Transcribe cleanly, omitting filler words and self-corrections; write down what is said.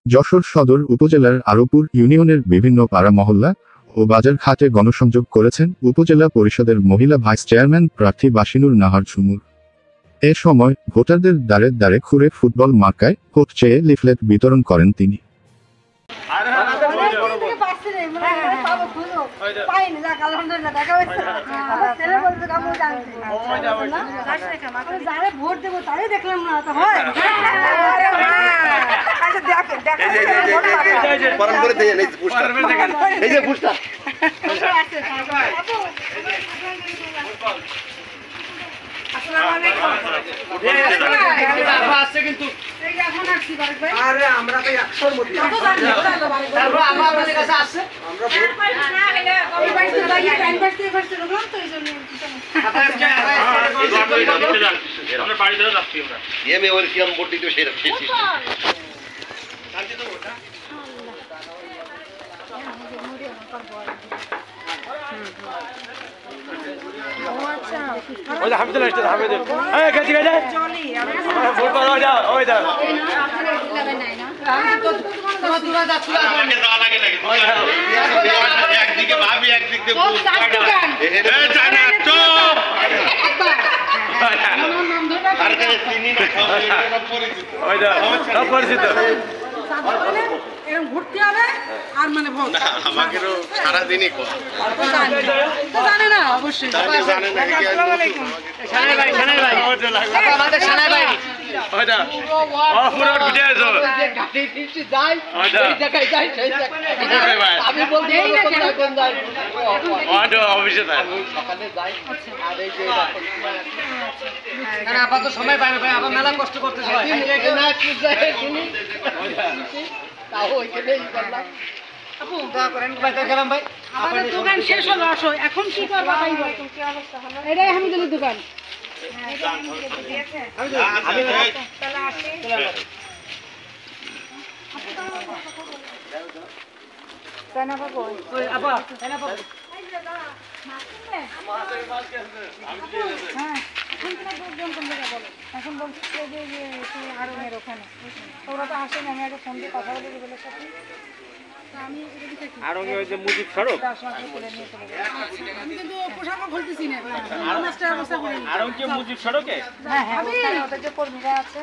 যশোর সদর উপজেলার আরবপুর ইউনিয়নের বিভিন্ন পাড়া মহল্লা ও বাজার ঘাটে গণসংযোগ করেছেন উপজেলা পরিষদের মহিলা ভাইস চেয়ারম্যান প্রার্থী বাসিনুর নাহার ঝুমুর। এ সময় ভোটারদের দ্বারে দ্বারে ঘুরে ফুটবল মার্কায় ভোট চেয়ে লিফলেট বিতরণ করেন তিনি। ঘুরতে হবে আর মানে আমাকেও সারাদিনই জানে না অবশ্যই। আপাতত সময় পাই না ভাই, আবার মেলা কষ্ট করতে হয়। আমাদের দোকান শেষ হলো, আসো এখন কি করবো? এটাই হামিদুলের দোকান। এখন বলছি যে আরঙের ওখানে ওরা তো আসেনি, আমি আগে ফোন দিয়ে কথা বলে বলে সাথে কর্মীরা আছে,